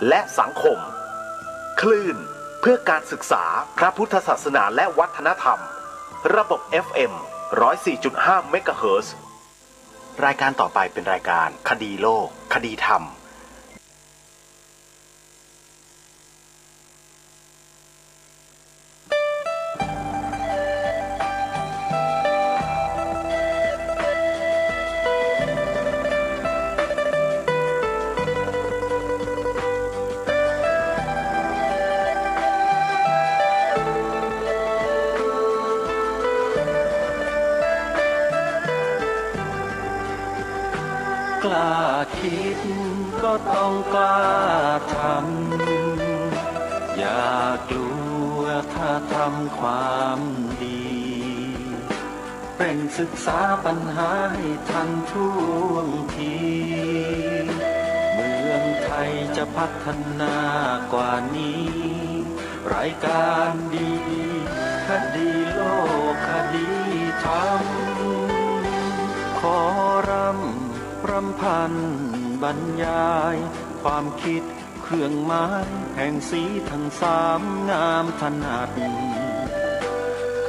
และสังคมคลื่นเพื่อการศึกษาพระพุทธศาสนาและวัฒนธรรมระบบ FM 104.5 เมกะเฮิรตซ์รายการต่อไปเป็นรายการคดีโลกคดีธรรมกล้าคิดก็ต้องกล้าทำอย่ากลัวถ้าทำความดีเร่งศึกษาปัญหาให้ทันท่วงทีเมืองไทยจะพัฒนากว่านี้รายการดีๆคดีโลกคดีธรรมขอรำพันบรรยายความคิดเครื่องหมายแห่งสีทั้งสามงามถนัด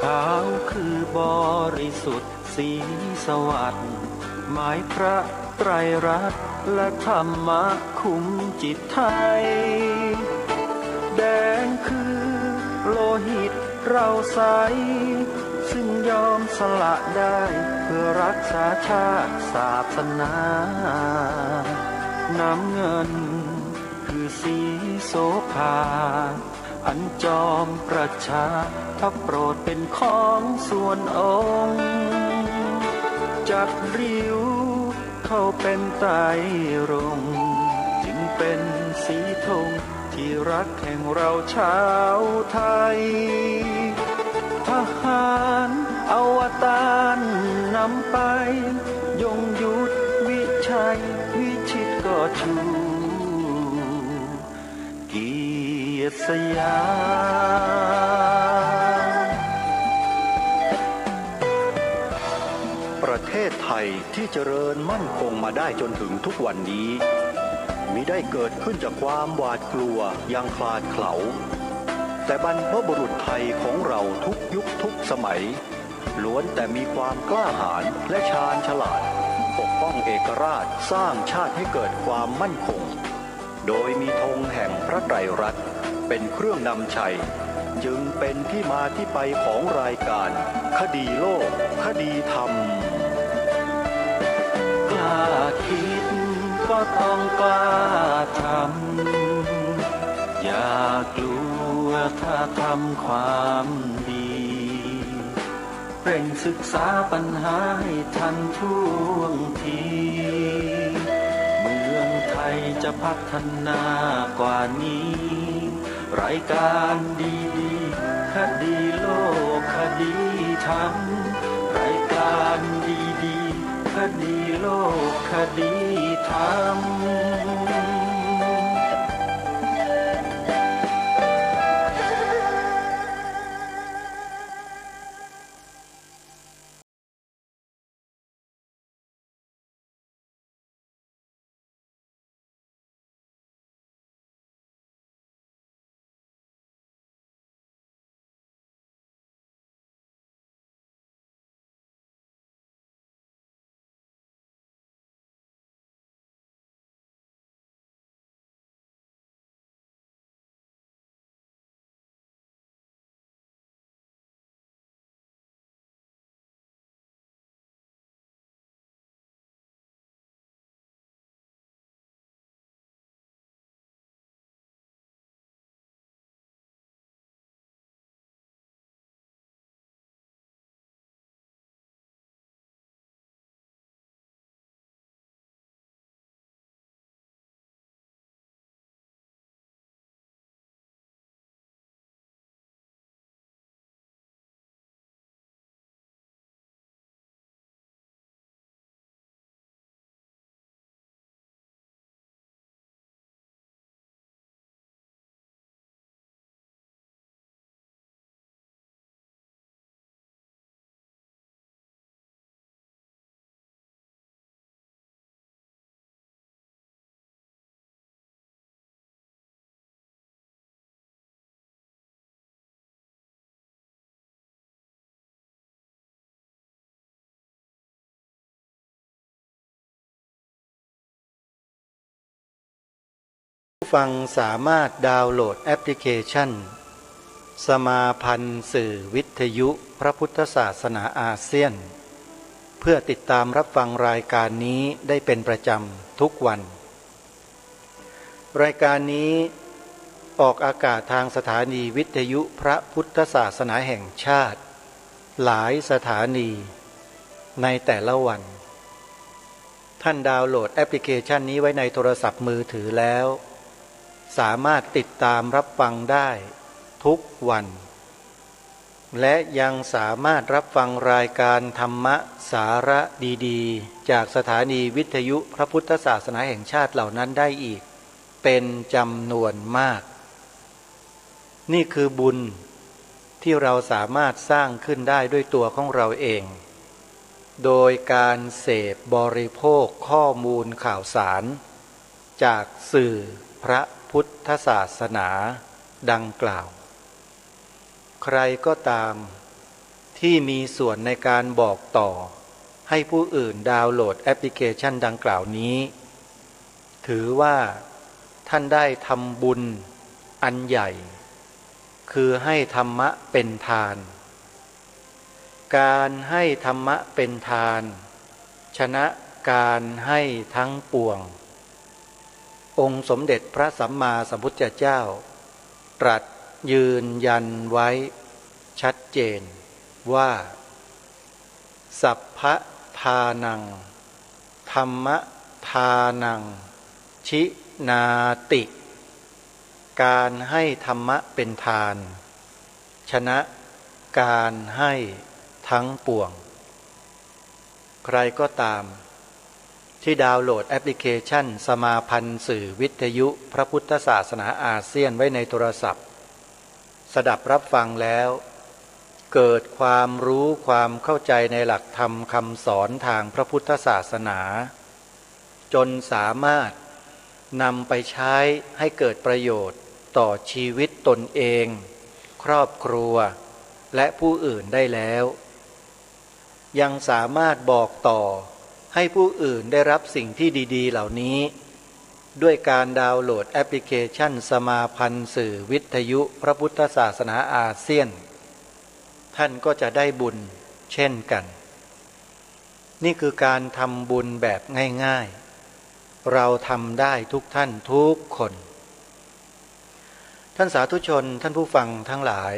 ขาวคือบริสุทธิ์สีสวัสดิ์หมายพระไตรรัตน์และธรรมะคุ้มจิตไทยแดงคือโลหิตเราใสซึ่งยอมสละได้เพื่อรักษาชาติศาสนาน้ำเงินคือสีโสภาอันจอมประชาถ้าโปรดเป็นของส่วนองค์จัดริ้วเข้าเป็นไตรรงค์จึงเป็นสีธงที่รักแห่งเราชาวไทยทหารอวตารนำไปยงยุทธวิชัยวิชิตก็ชูเกียรติสยามประเทศไทยที่เจริญมั่นคงมาได้จนถึงทุกวันนี้มิได้เกิดขึ้นจากความหวาดกลัวอย่างคลาดเขลาแต่บรรพบุรุษไทยของเราทุกยุคทุกสมัยล้วนแต่มีความกล้าหาญและชาญฉลาดปกป้องเอกราชสร้างชาติให้เกิดความมั่นคงโดยมีธงแห่งพระไตรรัตน์เป็นเครื่องนำชัยจึงเป็นที่มาที่ไปของรายการคดีโลกคดีธรรมกล้าคิดก็ต้องกล้าทำอย่ากลัวถ้าทำความดีเร่งศึกษาปัญหาให้ทันท่วงทีเมืองไทยจะพัฒนากว่านี้รายการดีๆคดีโลกคดีธรรมรายการดีๆคดีโลกคดีธรรม ผู้ฟังสามารถดาวน์โหลดแอปพลิเคชันสมาพันธ์สื่อวิทยุพระพุทธศาสนาอาเซียนเพื่อติดตามรับฟังรายการนี้ได้เป็นประจำทุกวันรายการนี้ออกอากาศทางสถานีวิทยุพระพุทธศาสนาแห่งชาติหลายสถานีในแต่ละวันท่านดาวน์โหลดแอปพลิเคชันนี้ไว้ในโทรศัพท์มือถือแล้วสามารถติดตามรับฟังได้ทุกวันและยังสามารถรับฟังรายการธรรมะสาระดีๆจากสถานีวิทยุพระพุทธศาสนาแห่งชาติเหล่านั้นได้อีกเป็นจำนวนมากนี่คือบุญที่เราสามารถสร้างขึ้นได้ด้วยตัวของเราเองโดยการเสพบริโภคข้อมูลข่าวสารจากสื่อพระพุทธศาสนาดังกล่าวใครก็ตามที่มีส่วนในการบอกต่อให้ผู้อื่นดาวน์โหลดแอปพลิเคชันดังกล่าวนี้ถือว่าท่านได้ทำบุญอันใหญ่คือให้ธรรมะเป็นทานการให้ธรรมะเป็นทานชนะการให้ทั้งปวงองค์สมเด็จพระสัมมาสัมพุทธเจ้าตรัสยืนยันไว้ชัดเจนว่าสัพพะทานังธรรมทานังชินาติการให้ธรรมะเป็นทานชนะการให้ทั้งปวงใครก็ตามที่ดาวน์โหลดแอปพลิเคชันสมาพันธ์สื่อวิทยุพระพุทธศาสนาอาเซียนไว้ในโทรศัพท์สดับรับฟังแล้วเกิดความรู้ความเข้าใจในหลักธรรมคำสอนทางพระพุทธศาสนาจนสามารถนำไปใช้ให้เกิดประโยชน์ต่อชีวิตตนเองครอบครัวและผู้อื่นได้แล้วยังสามารถบอกต่อให้ผู้อื่นได้รับสิ่งที่ดีๆเหล่านี้ด้วยการดาวน์โหลดแอปพลิเคชันสมาพันธ์สื่อวิทยุพระพุทธศาสนาอาเซียนท่านก็จะได้บุญเช่นกันนี่คือการทำบุญแบบง่ายๆเราทำได้ทุกท่านทุกคนท่านสาธุชนท่านผู้ฟังทั้งหลาย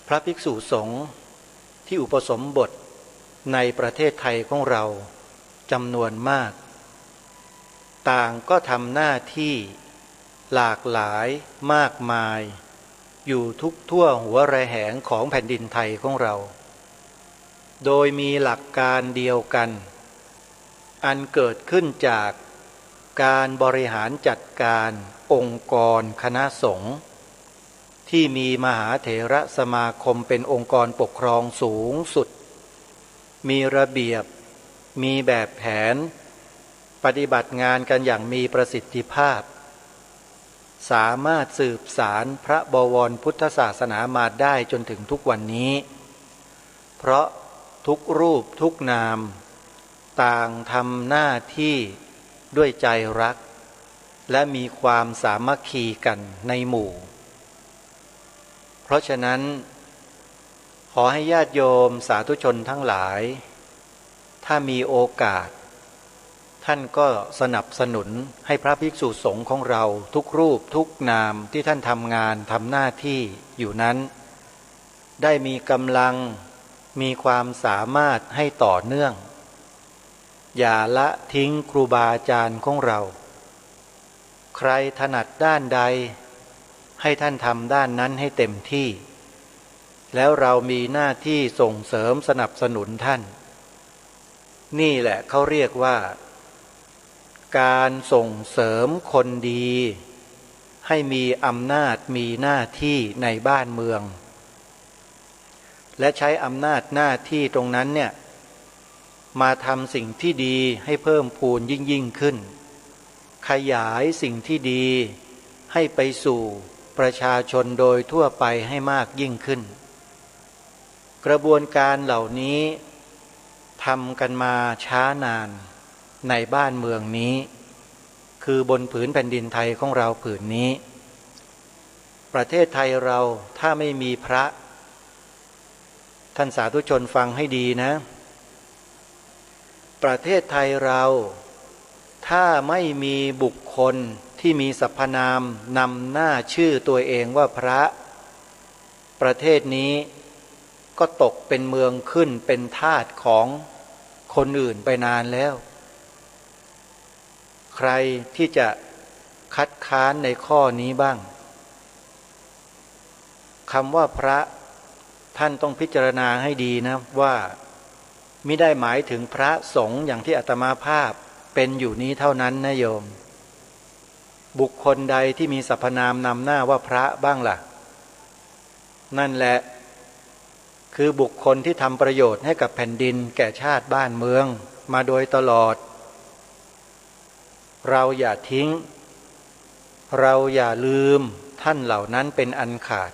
พระภิกษุสงฆ์ที่อุปสมบทในประเทศไทยของเราจำนวนมากต่างก็ทำหน้าที่หลากหลายมากมายอยู่ทุกทั่วหัวระแหงของแผ่นดินไทยของเราโดยมีหลักการเดียวกันอันเกิดขึ้นจากการบริหารจัดการองค์กรคณะสงฆ์ที่มีมหาเถรสมาคมเป็นองค์กรปกครองสูงสุดมีระเบียบมีแบบแผนปฏิบัติงานกันอย่างมีประสิทธิภาพสามารถสืบสารพระบวรพุทธศาสนามาได้จนถึงทุกวันนี้เพราะทุกรูปทุกนามต่างทำหน้าที่ด้วยใจรักและมีความสามัคคีกันในหมู่เพราะฉะนั้นขอให้ญาติโยมสาธุชนทั้งหลายถ้ามีโอกาสท่านก็สนับสนุนให้พระภิกษุสงฆ์ของเราทุกรูปทุกนามที่ท่านทำงานทำหน้าที่อยู่นั้นได้มีกำลังมีความสามารถให้ต่อเนื่องอย่าละทิ้งครูบาอาจารย์ของเราใครถนัดด้านใดให้ท่านทำด้านนั้นให้เต็มที่แล้วเรามีหน้าที่ส่งเสริมสนับสนุนท่านนี่แหละเขาเรียกว่าการส่งเสริมคนดีให้มีอำนาจมีหน้าที่ในบ้านเมืองและใช้อำนาจหน้าที่ตรงนั้นเนี่ยมาทำสิ่งที่ดีให้เพิ่มพูนยิ่งขึ้นขยายสิ่งที่ดีให้ไปสู่ประชาชนโดยทั่วไปให้มากยิ่งขึ้นกระบวนการเหล่านี้ทำกันมาช้านานในบ้านเมืองนี้ คือบนผืนแผ่นดินไทยของเราผืนนี้ประเทศไทยเราถ้าไม่มีพระท่านสาธุชนฟังให้ดีนะประเทศไทยเราถ้าไม่มีบุคคลที่มีสรรพนามนำหน้าชื่อตัวเองว่าพระประเทศนี้ก็ตกเป็นเมืองขึ้นเป็นทาสของคนอื่นไปนานแล้วใครที่จะคัดค้านในข้อนี้บ้างคำว่าพระท่านต้องพิจารณาให้ดีนะว่ามิได้หมายถึงพระสงฆ์อย่างที่อาตมาภาพเป็นอยู่นี้เท่านั้นนะโยมบุคคลใดที่มีสรรพนามนำหน้าว่าพระบ้างล่ะนั่นแหละคือบุคคลที่ทำประโยชน์ให้กับแผ่นดินแก่ชาติบ้านเมืองมาโดยตลอดเราอย่าทิ้งเราอย่าลืมท่านเหล่านั้นเป็นอันขาด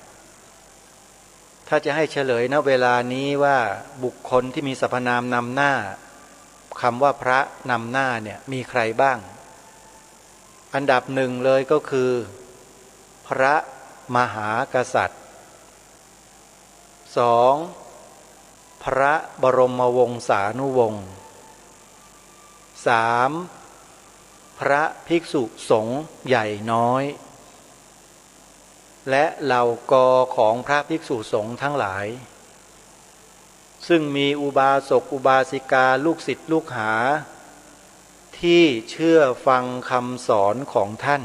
ถ้าจะให้เฉลยณเวลานี้ว่าบุคคลที่มีสรรพนามนำหน้าคำว่าพระนำหน้าเนี่ยมีใครบ้างอันดับหนึ่งเลยก็คือพระมหากษัตริย์สองพระบรมวงศานุวงศ์สามพระภิกษุสงฆ์ใหญ่น้อยและเหล่ากอของพระภิกษุสงฆ์ทั้งหลายซึ่งมีอุบาสกอุบาสิกาลูกศิษย์ลูกหาที่เชื่อฟังคำสอนของท่าน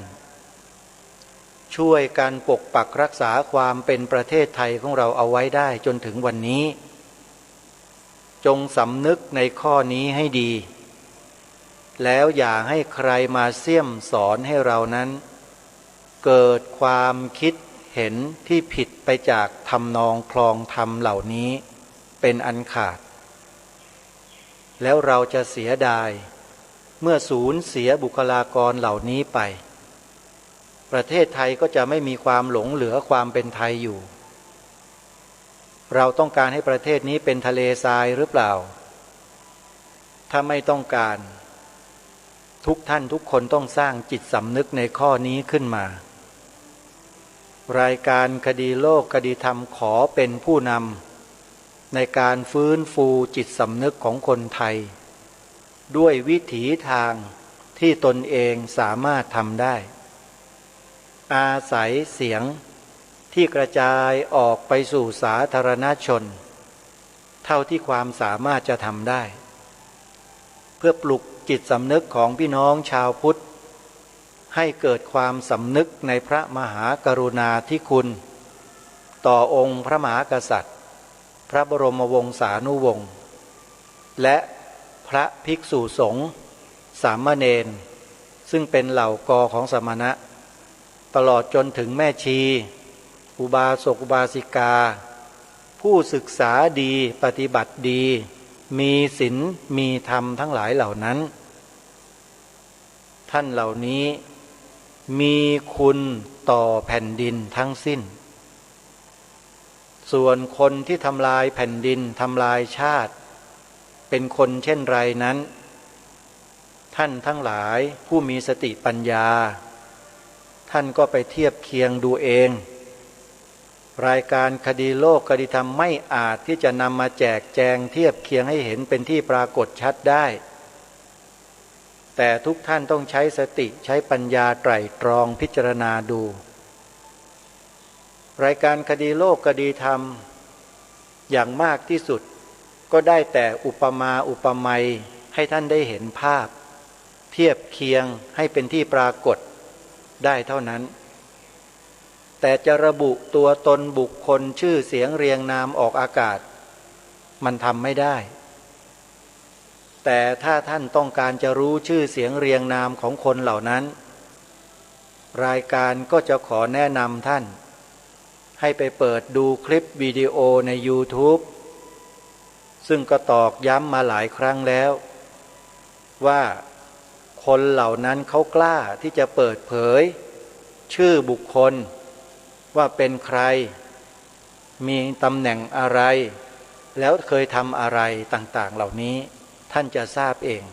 ช่วยกันปกปักรักษาความเป็นประเทศไทยของเราเอาไว้ได้จนถึงวันนี้จงสำนึกในข้อนี้ให้ดีแล้วอย่าให้ใครมาเสี่ยมสอนให้เรานั้นเกิดความคิดเห็นที่ผิดไปจากทำนองคลองธรรมเหล่านี้เป็นอันขาดแล้วเราจะเสียดายเมื่อสูญเสียบุคลากรเหล่านี้ไปประเทศไทยก็จะไม่มีความหลงเหลือความเป็นไทยอยู่เราต้องการให้ประเทศนี้เป็นทะเลทรายหรือเปล่าถ้าไม่ต้องการทุกท่านทุกคนต้องสร้างจิตสำนึกในข้อนี้ขึ้นมารายการคดีโลกคดีธรรมขอเป็นผู้นำในการฟื้นฟูจิตสำนึกของคนไทยด้วยวิถีทางที่ตนเองสามารถทำได้อาศัยเสียงที่กระจายออกไปสู่สาธารณชนเท่าที่ความสามารถจะทำได้เพื่อปลุกจิตสำนึกของพี่น้องชาวพุทธให้เกิดความสำนึกในพระมหากรุณาธิคุณต่อองค์พระมหากษัตริย์พระบรมวงศานุวงศ์และพระภิกษุสงฆ์สามเณรซึ่งเป็นเหล่ากอของสมณะตลอดจนถึงแม่ชีอุบาสกอุบาสิกาผู้ศึกษาดีปฏิบัติดีมีศีลมีธรรมทั้งหลายเหล่านั้นท่านเหล่านี้มีคุณต่อแผ่นดินทั้งสิ้นส่วนคนที่ทำลายแผ่นดินทำลายชาติเป็นคนเช่นไรนั้นท่านทั้งหลายผู้มีสติปัญญาท่านก็ไปเทียบเคียงดูเองรายการคดีโลกคดีธรรมไม่อาจที่จะนำมาแจกแจงเทียบเคียงให้เห็นเป็นที่ปรากฏชัดได้แต่ทุกท่านต้องใช้สติใช้ปัญญาไตร่ตรองพิจารณาดูรายการคดีโลกคดีธรรมอย่างมากที่สุดก็ได้แต่อุปมาอุปไมยให้ท่านได้เห็นภาพเทียบเคียงให้เป็นที่ปรากฏได้เท่านั้นแต่จะระบุตัวตนบุคคลชื่อเสียงเรียงนามออกอากาศมันทำไม่ได้แต่ถ้าท่านต้องการจะรู้ชื่อเสียงเรียงนามของคนเหล่านั้นรายการก็จะขอแนะนำท่านให้ไปเปิดดูคลิปวิดีโอใน YouTube ซึ่งก็ตอกย้ำมาหลายครั้งแล้วว่าคนเหล่านั้นเขากล้าที่จะเปิดเผยชื่อบุคคลว่าเป็นใครมีตำแหน่งอะไรแล้วเคยทำอะไรต่างๆเหล่านี้ท่านจะทราบเอง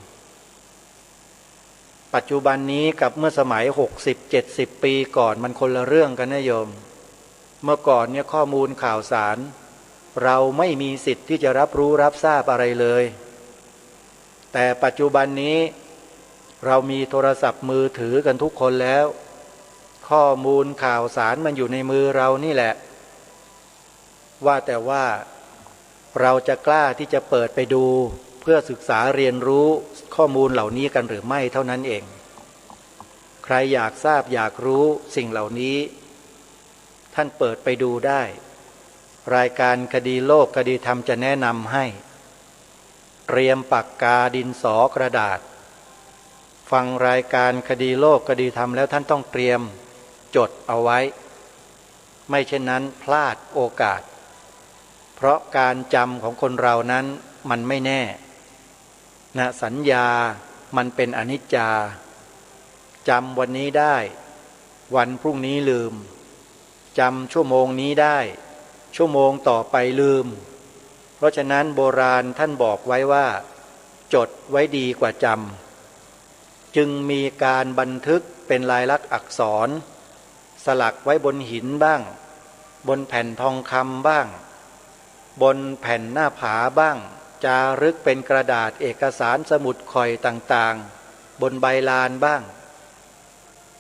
ปัจจุบันนี้กับเมื่อสมัย60-70 ปีก่อนมันคนละเรื่องกันนะโยมเมื่อก่อนเนี่ยข้อมูลข่าวสารเราไม่มีสิทธิ์ที่จะรับรู้รับทราบอะไรเลยแต่ปัจจุบันนี้เรามีโทรศัพท์มือถือกันทุกคนแล้วข้อมูลข่าวสารมันอยู่ในมือเรานี่แหละว่าแต่ว่าเราจะกล้าที่จะเปิดไปดูเพื่อศึกษาเรียนรู้ข้อมูลเหล่านี้กันหรือไม่เท่านั้นเองใครอยากทราบอยากรู้สิ่งเหล่านี้ท่านเปิดไปดูได้รายการคดีโลกคดีธรรมจะแนะนำให้เตรียมปากกาดินสอกระดาษฟังรายการคดีโลกคดีธรรมแล้วท่านต้องเตรียมจดเอาไว้ไม่เช่นนั้นพลาดโอกาสเพราะการจำของคนเรานั้นมันไม่แน่นะสัญญามันเป็นอนิจจาจำวันนี้ได้วันพรุ่งนี้ลืมจำชั่วโมงนี้ได้ชั่วโมงต่อไปลืมเพราะฉะนั้นโบราณท่านบอกไว้ว่าจดไว้ดีกว่าจำจึงมีการบันทึกเป็นลายลักษณ์อักษรสลักไว้บนหินบ้างบนแผ่นทองคำบ้างบนแผ่นหน้าผาบ้างจารึกเป็นกระดาษเอกสารสมุดข่อยต่างๆบนใบลานบ้าง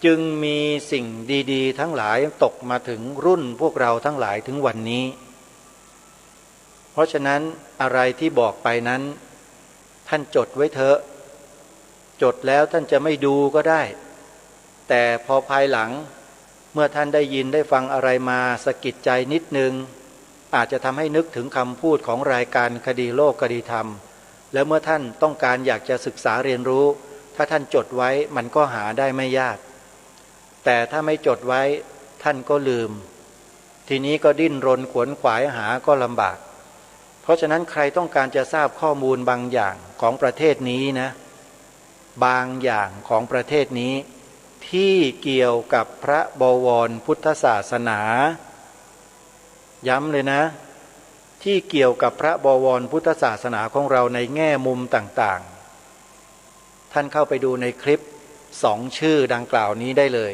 จึงมีสิ่งดีๆทั้งหลายตกมาถึงรุ่นพวกเราทั้งหลายถึงวันนี้เพราะฉะนั้นอะไรที่บอกไปนั้นท่านจดไว้เถอะจดแล้วท่านจะไม่ดูก็ได้แต่พอภายหลังเมื่อท่านได้ยินได้ฟังอะไรมาสะกิดใจนิดนึงอาจจะทำให้นึกถึงคำพูดของรายการคดีโลกคดีธรรมแล้วเมื่อท่านต้องการอยากจะศึกษาเรียนรู้ถ้าท่านจดไว้มันก็หาได้ไม่ยากแต่ถ้าไม่จดไว้ท่านก็ลืมทีนี้ก็ดิ้นรนขวนขวายหาก็ลำบากเพราะฉะนั้นใครต้องการจะทราบข้อมูลบางอย่างของประเทศนี้นะบางอย่างของประเทศนี้ที่เกี่ยวกับพระบวรพุทธศาสนาย้ำเลยนะที่เกี่ยวกับพระบวรพุทธศาสนาของเราในแง่มุมต่างๆท่านเข้าไปดูในคลิป2 ชื่อดังกล่าวนี้ได้เลย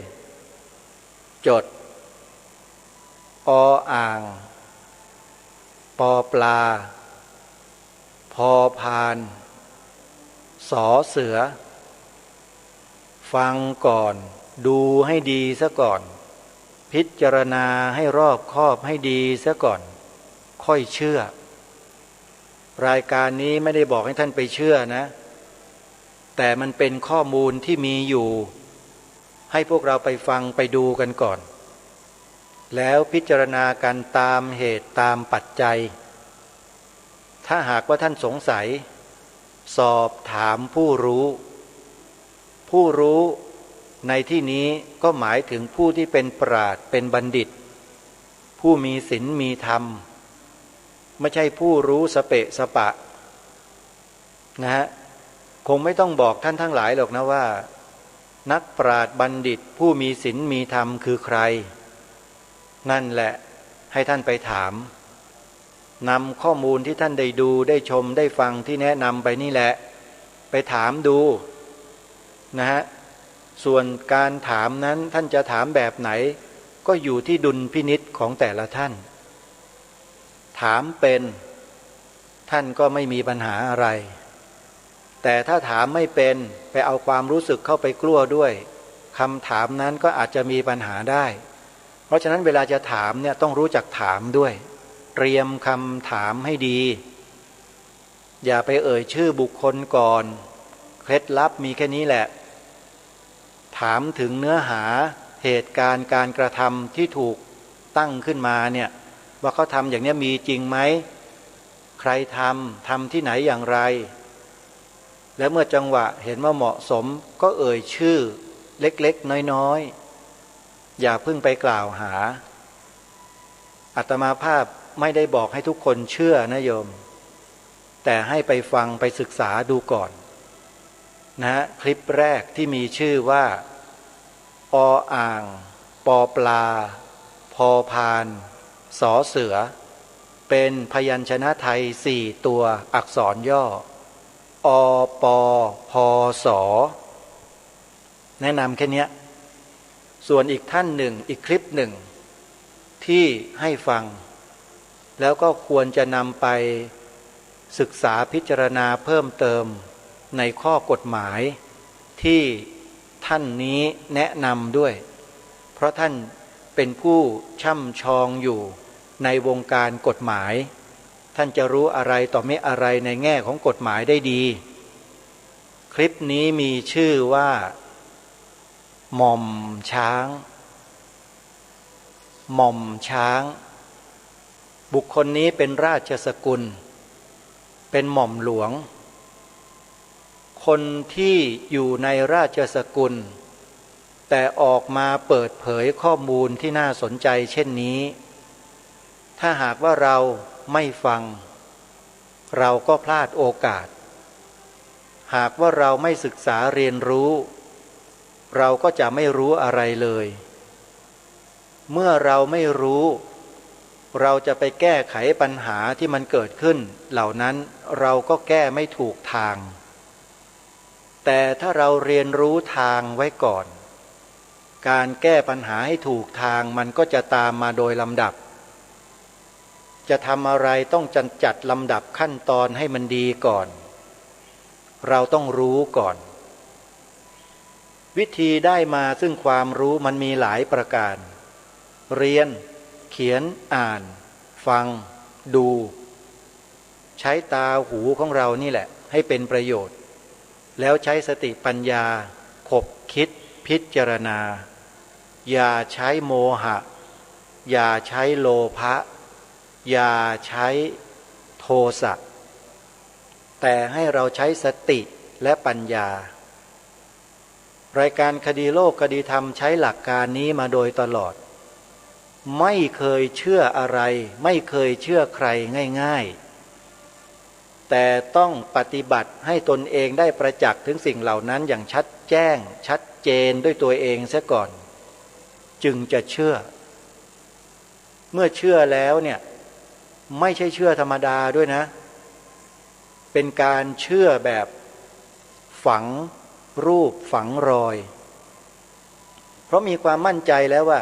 จดออ่างปอปลาพอพานสอเสือฟังก่อนดูให้ดีซะก่อนพิจารณาให้รอบคอบให้ดีซะก่อนค่อยเชื่อรายการนี้ไม่ได้บอกให้ท่านไปเชื่อนะแต่มันเป็นข้อมูลที่มีอยู่ให้พวกเราไปฟังไปดูกันก่อนแล้วพิจารณากันตามเหตุตามปัจจัยถ้าหากว่าท่านสงสัยสอบถามผู้รู้ผู้รู้ในที่นี้ก็หมายถึงผู้ที่เป็นปราชญ์เป็นบัณฑิตผู้มีศีลมีธรรมไม่ใช่ผู้รู้สเปะสปะนะฮะคงไม่ต้องบอกท่านทั้งหลายหรอกนะว่านักปราชญ์บัณฑิตผู้มีศีลมีธรรมคือใครนั่นแหละให้ท่านไปถามนำข้อมูลที่ท่านได้ดูได้ชมได้ฟังที่แนะนำไปนี่แหละไปถามดูนะฮะส่วนการถามนั้นท่านจะถามแบบไหนก็อยู่ที่ดุลพินิจของแต่ละท่านถามเป็นท่านก็ไม่มีปัญหาอะไรแต่ถ้าถามไม่เป็นไปเอาความรู้สึกเข้าไปกลัวด้วยคำถามนั้นก็อาจจะมีปัญหาได้เพราะฉะนั้นเวลาจะถามเนี่ยต้องรู้จักถามด้วยเตรียมคำถามให้ดีอย่าไปเอ่ยชื่อบุคคลก่อนเคล็ดลับมีแค่นี้แหละถามถึงเนื้อหาเหตุการณ์การกระทำที่ถูกตั้งขึ้นมาเนี่ยว่าเขาทำอย่างนี้มีจริงไหมใครทำที่ไหนอย่างไรและเมื่อจังหวะเห็นว่าเหมาะสมก็เอ่ยชื่อเล็กๆน้อยๆอย่าเพิ่งไปกล่าวหาอาตมาภาพไม่ได้บอกให้ทุกคนเชื่อนะโยมแต่ให้ไปฟังไปศึกษาดูก่อนนะคลิปแรกที่มีชื่อว่าออ่างปอปลาพอพานสอเสือเป็นพยัญชนะไทย4 ตัวอักษรย่ออปอพอสอ แนะนำแค่นี้ส่วนอีกท่านหนึ่งอีกคลิปหนึ่งที่ให้ฟังแล้วก็ควรจะนำไปศึกษาพิจารณาเพิ่มเติมในข้อกฎหมายที่ท่านนี้แนะนำด้วยเพราะท่านเป็นผู้ช่ำชองอยู่ในวงการกฎหมายท่านจะรู้อะไรต่อไม่อะไรในแง่ของกฎหมายได้ดีคลิปนี้มีชื่อว่าหม่อมช้างหม่อมช้างบุคคลนี้เป็นราชสกุลเป็นหม่อมหลวงคนที่อยู่ในราชสกุลแต่ออกมาเปิดเผยข้อมูลที่น่าสนใจเช่นนี้ถ้าหากว่าเราไม่ฟังเราก็พลาดโอกาสหากว่าเราไม่ศึกษาเรียนรู้เราก็จะไม่รู้อะไรเลยเมื่อเราไม่รู้เราจะไปแก้ไขปัญหาที่มันเกิดขึ้นเหล่านั้นเราก็แก้ไม่ถูกทางแต่ถ้าเราเรียนรู้ทางไว้ก่อนการแก้ปัญหาให้ถูกทางมันก็จะตามมาโดยลำดับจะทำอะไรต้องจัดลำดับขั้นตอนให้มันดีก่อนเราต้องรู้ก่อนวิธีได้มาซึ่งความรู้มันมีหลายประการเรียนเขียนอ่านฟังดูใช้ตาหูของเรานี่แหละให้เป็นประโยชน์แล้วใช้สติปัญญาขบคิดพิจารณาอย่าใช้โมหะอย่าใช้โลภะอย่าใช้โทสะแต่ให้เราใช้สติและปัญญารายการคดีโลกคดีธรรมใช้หลักการนี้มาโดยตลอดไม่เคยเชื่ออะไรไม่เคยเชื่อใครง่ายๆแต่ต้องปฏิบัติให้ตนเองได้ประจักษ์ถึงสิ่งเหล่านั้นอย่างชัดแจ้งชัดเจนด้วยตัวเองเสียก่อนจึงจะเชื่อเมื่อเชื่อแล้วเนี่ยไม่ใช่เชื่อธรรมดาด้วยนะเป็นการเชื่อแบบฝังรูปฝังรอยเพราะมีความมั่นใจแล้วว่า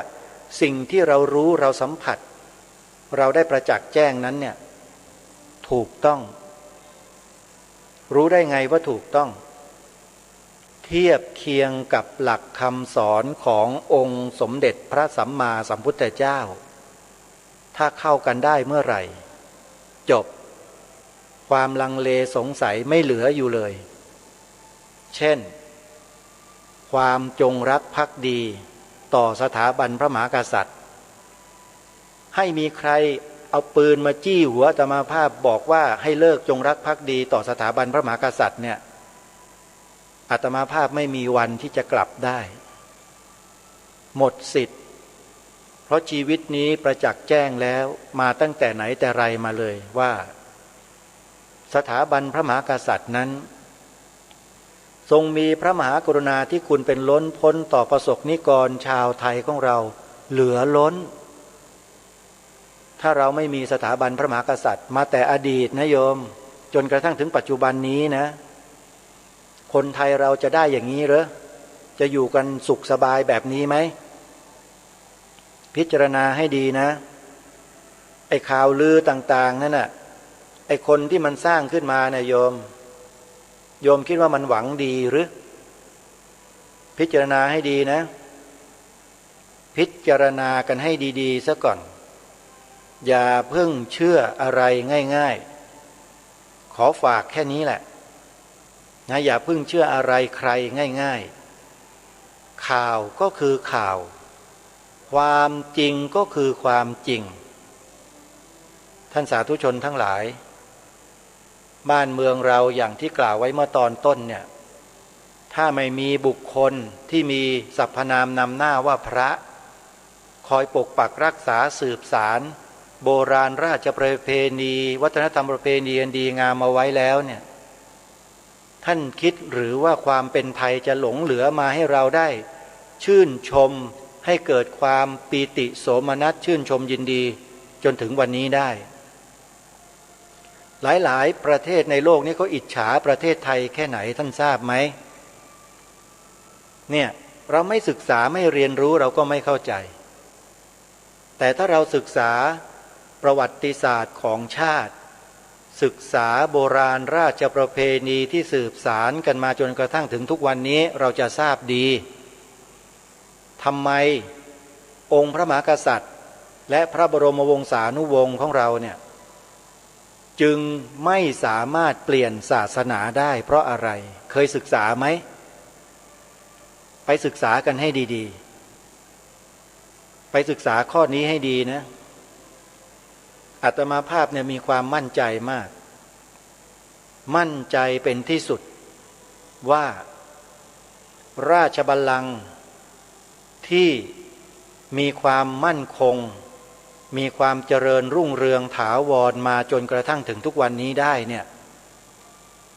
สิ่งที่เรารู้เราสัมผัสเราได้ประจักษ์แจ้งนั้นเนี่ยถูกต้องรู้ได้ไงว่าถูกต้องเทียบเคียงกับหลักคำสอนขององค์สมเด็จพระสัมมาสัมพุทธเจ้าถ้าเข้ากันได้เมื่อไหร่จบความลังเลสงสัยไม่เหลืออยู่เลยเช่นความจงรักภักดีต่อสถาบันพระมหากษัตริย์ให้มีใครเอาปืนมาจี้หัวอาตมาภาพบอกว่าให้เลิกจงรักภักดีต่อสถาบันพระมหากษัตริย์เนี่ยอาตมาภาพไม่มีวันที่จะกลับได้หมดสิทธิ์เพราะชีวิตนี้ประจักษ์แจ้งแล้วมาตั้งแต่ไหนแต่ไรมาเลยว่าสถาบันพระมหากษัตริย์นั้นทรงมีพระมหากรุณาธิคุณเป็นล้นพ้นต่อประสบนิกรชาวไทยของเราเหลือล้นถ้าเราไม่มีสถาบันพระมหากษัตริย์มาแต่อดีตนะโยมจนกระทั่งถึงปัจจุบันนี้นะคนไทยเราจะได้อย่างนี้เหรอจะอยู่กันสุขสบายแบบนี้ไหมพิจารณาให้ดีนะไอ้ข่าวลือต่างๆนั่นน่ะไอ้คนที่มันสร้างขึ้นมาเนี่ยโยมคิดว่ามันหวังดีหรือพิจารณาให้ดีนะพิจารณากันให้ดีๆซะก่อนอย่าเพิ่งเชื่ออะไรง่ายๆขอฝากแค่นี้แหละนะอย่าเพิ่งเชื่ออะไรใครง่ายๆข่าวก็คือข่าวความจริงก็คือความจริงท่านสาธุชนทั้งหลายบ้านเมืองเราอย่างที่กล่าวไว้เมื่อตอนต้นเนี่ยถ้าไม่มีบุคคลที่มีสรรพนามนำหน้าว่าพระคอยปกปักรักษาสืบสารโบราณราชประเพณีวัฒนธรรมประเพณีอันดีงามมาไว้แล้วเนี่ยท่านคิดหรือว่าความเป็นไทยจะหลงเหลือมาให้เราได้ชื่นชมให้เกิดความปีติโสมนัสชื่นชมยินดีจนถึงวันนี้ได้หลายๆประเทศในโลกนี้เขาอิจฉาประเทศไทยแค่ไหนท่านทราบไหมเนี่ย เราไม่ศึกษาไม่เรียนรู้เราก็ไม่เข้าใจแต่ถ้าเราศึกษาประวัติศาสตร์ของชาติศึกษาโบราณราชประเพณีที่สืบสานกันมาจนกระทั่งถึงทุกวันนี้เราจะทราบดีทำไมองค์พระมหากษัตริย์และพระบรมวงศานุวงศ์ของเราเนี่ยจึงไม่สามารถเปลี่ยนศาสนาได้เพราะอะไรเคยศึกษาไหมไปศึกษากันให้ดีๆไปศึกษาข้อนี้ให้ดีนะอาตมาภาพเนี่ยมีความมั่นใจมากมั่นใจเป็นที่สุดว่าราชบัลลังก์ที่มีความมั่นคงมีความเจริญรุ่งเรืองถาวรมาจนกระทั่งถึงทุกวันนี้ได้เนี่ย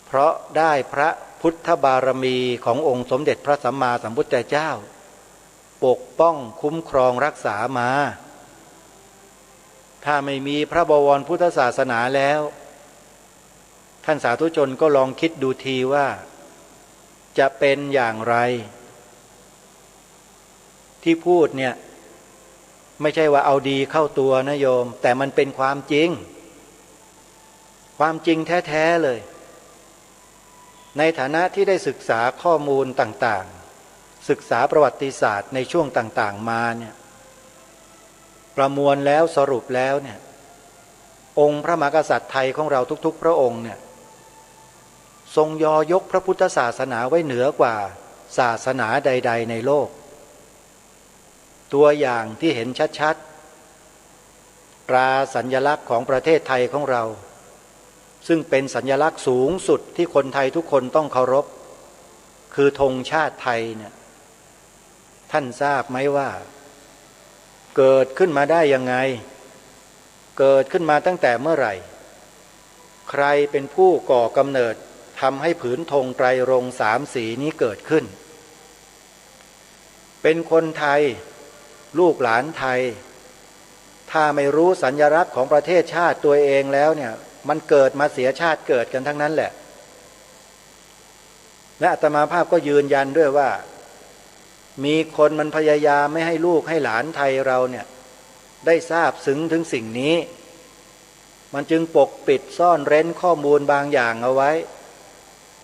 เพราะได้พระพุทธบารมีขององค์สมเด็จพระสัมมาสัมพุทธเจ้าปกป้องคุ้มครองรักษามาถ้าไม่มีพระบวรพุทธศาสนาแล้วท่านสาธุชนก็ลองคิดดูทีว่าจะเป็นอย่างไรที่พูดเนี่ยไม่ใช่ว่าเอาดีเข้าตัวนะโยมแต่มันเป็นความจริงความจริงแท้ๆเลยในฐานะที่ได้ศึกษาข้อมูลต่างๆศึกษาประวัติศาสตร์ในช่วงต่างๆมาเนี่ยประมวลแล้วสรุปแล้วเนี่ยองค์พระมหากษัตริย์ไทยของเราทุกๆพระองค์เนี่ยทรงยกพระพุทธศาสนาไว้เหนือกว่าศาสนาใดๆในโลกตัวอย่างที่เห็นชัดๆตราสัญลักษณ์ของประเทศไทยของเราซึ่งเป็นสัญลักษณ์สูงสุดที่คนไทยทุกคนต้องเคารพคือธงชาติไทยเนี่ยท่านทราบไหมว่าเกิดขึ้นมาได้ยังไงเกิดขึ้นมาตั้งแต่เมื่อไหร่ใครเป็นผู้ก่อกำเนิดทำให้ผืนธงไตรรงค์สามสีนี้เกิดขึ้นเป็นคนไทยลูกหลานไทยถ้าไม่รู้สัญลักษณ์ของประเทศชาติตัวเองแล้วเนี่ยมันเกิดมาเสียชาติเกิดกันทั้งนั้นแหละและอาตมาภาพก็ยืนยันด้วยว่ามีคนมันพยายามไม่ให้ลูกให้หลานไทยเราเนี่ยได้ทราบซึ้งถึงสิ่งนี้มันจึงปกปิดซ่อนเร้นข้อมูลบางอย่างเอาไว้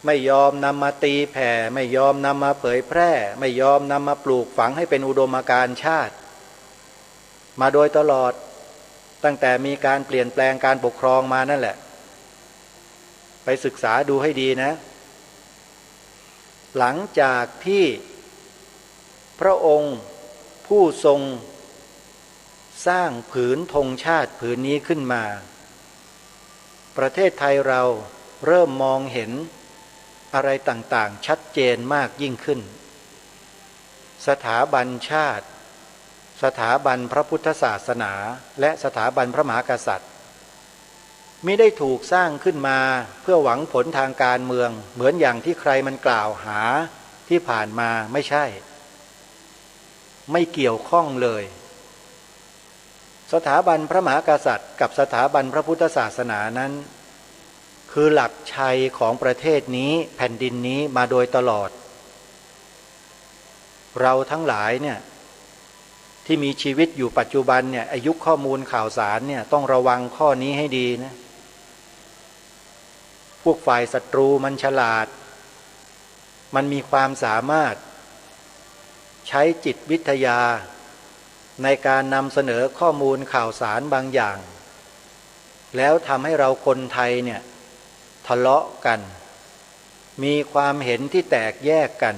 ไม่ยอมนำมาตีแผ่ไม่ยอมนำมาเผยแพร่ไม่ยอมนำมาปลูกฝังให้เป็นอุดมการณ์ชาติมาโดยตลอดตั้งแต่มีการเปลี่ยนแปลงการปกครองมานั่นแหละไปศึกษาดูให้ดีนะหลังจากที่พระองค์ผู้ทรงสร้างผืนธงชาติผืนนี้ขึ้นมาประเทศไทยเราเริ่มมองเห็นอะไรต่างๆชัดเจนมากยิ่งขึ้นสถาบันชาติสถาบันพระพุทธศาสนาและสถาบันพระมหากษัตริย์มิได้ถูกสร้างขึ้นมาเพื่อหวังผลทางการเมืองเหมือนอย่างที่ใครมันกล่าวหาที่ผ่านมาไม่ใช่ไม่เกี่ยวข้องเลยสถาบันพระมหากษัตริย์กับสถาบันพระพุทธศาสนานั้นคือหลักชัยของประเทศนี้แผ่นดินนี้มาโดยตลอดเราทั้งหลายเนี่ยที่มีชีวิตอยู่ปัจจุบันเนี่ยอายุข้อมูลข่าวสารเนี่ยต้องระวังข้อนี้ให้ดีนะพวกฝ่ายศัตรูมันฉลาดมันมีความสามารถใช้จิตวิทยาในการนำเสนอข้อมูลข่าวสารบางอย่างแล้วทำให้เราคนไทยเนี่ยทะเลาะกันมีความเห็นที่แตกแยกกัน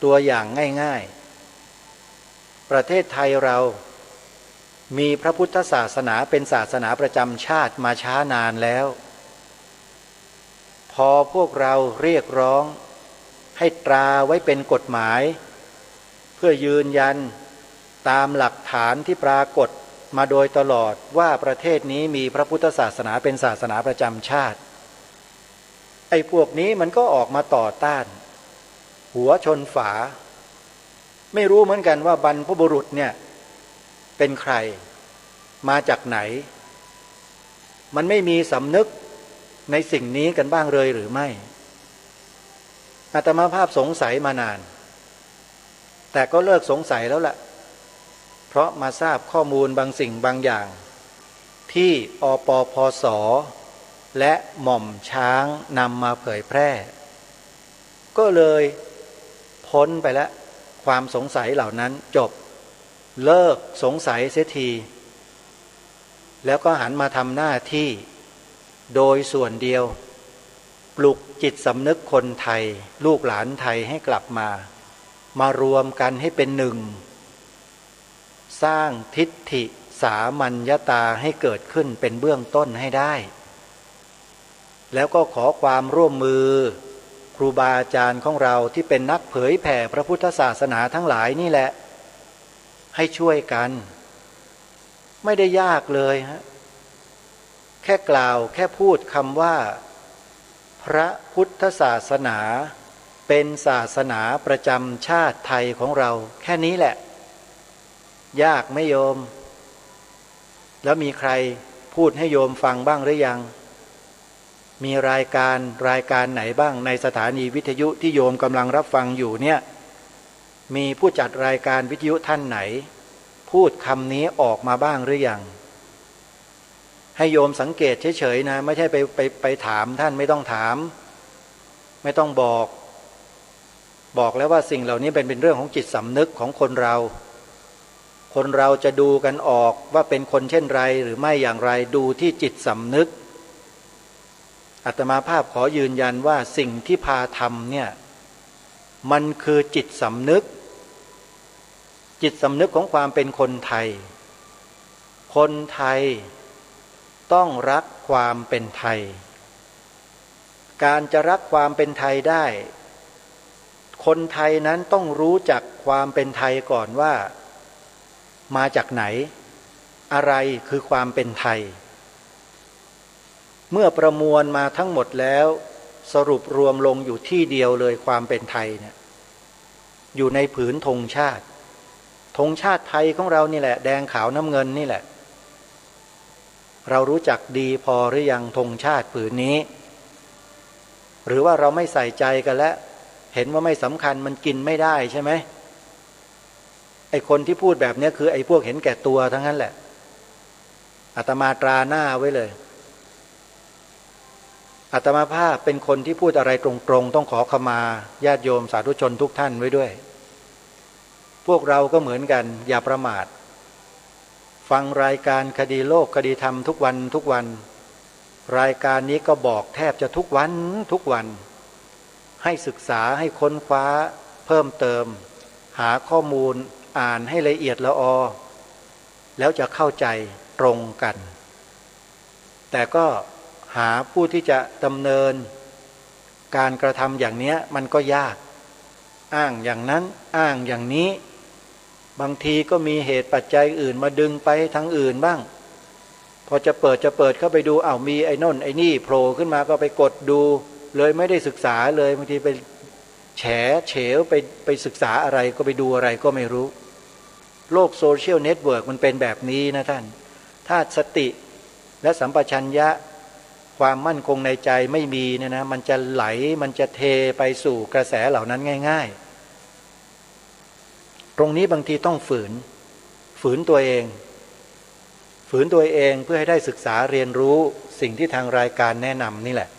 ตัวอย่างง่ายๆประเทศไทยเรามีพระพุทธศาสนาเป็นศาสนาประจำชาติมาช้านานแล้วพอพวกเราเรียกร้องให้ตราไว้เป็นกฎหมายเพื่อยืนยันตามหลักฐานที่ปรากฏมาโดยตลอดว่าประเทศนี้มีพระพุทธศาสนาเป็นศาสนาประจำชาติไอ้พวกนี้มันก็ออกมาต่อต้านหัวชนฝาไม่รู้เหมือนกันว่าบรรพบุรุษเนี่ยเป็นใครมาจากไหนมันไม่มีสำนึกในสิ่งนี้กันบ้างเลยหรือไม่อาตมาภาพสงสัยมานาน แต่ก็เลิกสงสัยแล้วล่ะเพราะมาทราบข้อมูลบางสิ่งบางอย่างที่อปพส.และหม่อมช้างนำมาเผยแพร่ก็เลยพ้นไปแล้วความสงสัยเหล่านั้นจบเลิกสงสัยเสียทีแล้วก็หันมาทำหน้าที่โดยส่วนเดียวปลุกจิตสำนึกคนไทยลูกหลานไทยให้กลับมามารวมกันให้เป็นหนึ่งสร้างทิฏฐิสามัญญตาให้เกิดขึ้นเป็นเบื้องต้นให้ได้แล้วก็ขอความร่วมมือครูบาอาจารย์ของเราที่เป็นนักเผยแผ่พระพุทธศาสนาทั้งหลายนี่แหละให้ช่วยกันไม่ได้ยากเลยฮะแค่กล่าวแค่พูดคำว่าพระพุทธศาสนาเป็นศาสนาประจำชาติไทยของเราแค่นี้แหละยากไหมโยมแล้วมีใครพูดให้โยมฟังบ้างหรือยังมีรายการไหนบ้างในสถานีวิทยุที่โยมกำลังรับฟังอยู่เนี่ยมีผู้จัดรายการวิทยุท่านไหนพูดคำนี้ออกมาบ้างหรือยังให้โยมสังเกตเฉยๆนะไม่ใช่ไปถามท่านไม่ต้องถามไม่ต้องบอกแล้วว่าสิ่งเหล่านี้เป็นเรื่องของจิตสำนึกของคนเราจะดูกันออกว่าเป็นคนเช่นไรหรือไม่อย่างไรดูที่จิตสำนึกอาตมาภาพขอยืนยันว่าสิ่งที่พาทำเนี่ยมันคือจิตสำนึกของความเป็นคนไทยคนไทยต้องรักความเป็นไทยการจะรักความเป็นไทยได้คนไทยนั้นต้องรู้จักความเป็นไทยก่อนว่ามาจากไหนอะไรคือความเป็นไทยเมื่อประมวลมาทั้งหมดแล้วสรุปรวมลงอยู่ที่เดียวเลยความเป็นไทยเนี่ยอยู่ในผืนธงชาติไทยของเรานี่แหละแดงขาวน้ำเงินนี่แหละเรารู้จักดีพอหรือยังธงชาติผืนนี้หรือว่าเราไม่ใส่ใจกันแล้วเห็นว่าไม่สำคัญมันกินไม่ได้ใช่ไหมไอ้คนที่พูดแบบนี้คือไอ้พวกเห็นแก่ตัวทั้งนั้นแหละอาตมาตราหน้าไว้เลยอาตมาภาพเป็นคนที่พูดอะไรตรงๆต้องขอขมาญาติโยมสาธุชนทุกท่านไว้ด้วยพวกเราก็เหมือนกันอย่าประมาทฟังรายการคดีโลกคดีธรรมทุกวันรายการนี้ก็บอกแทบจะทุกวันให้ศึกษาให้ค้นคว้าเพิ่มเติมหาข้อมูลอ่านให้ละเอียดละออแล้วจะเข้าใจตรงกันแต่ก็หาผู้ที่จะดำเนินการกระทำอย่างนี้มันก็ยากอ้างอย่างนั้นอ้างอย่างนี้บางทีก็มีเหตุปัจจัยอื่นมาดึงไปทางอื่นบ้างพอจะเปิดเข้าไปดูมีไอ้น่นไอ้นี่โผล่ขึ้นมาก็ไปกดดูเลยไม่ได้ศึกษาเลยบางทีไปเฉวไปศึกษาอะไรก็ไปดูอะไรก็ไม่รู้โลกโซเชียลเน็ตเวิร์กมันเป็นแบบนี้นะท่านถ้าสติและสัมปชัญญะความมั่นคงในใจไม่มีเนี่ยนะมันจะไหลมันจะเทไปสู่กระแสเหล่านั้นง่ายๆตรงนี้บางทีต้องฝืนตัวเองเพื่อให้ได้ศึกษาเรียนรู้สิ่งที่ทางรายการแนะนำนี่แหละ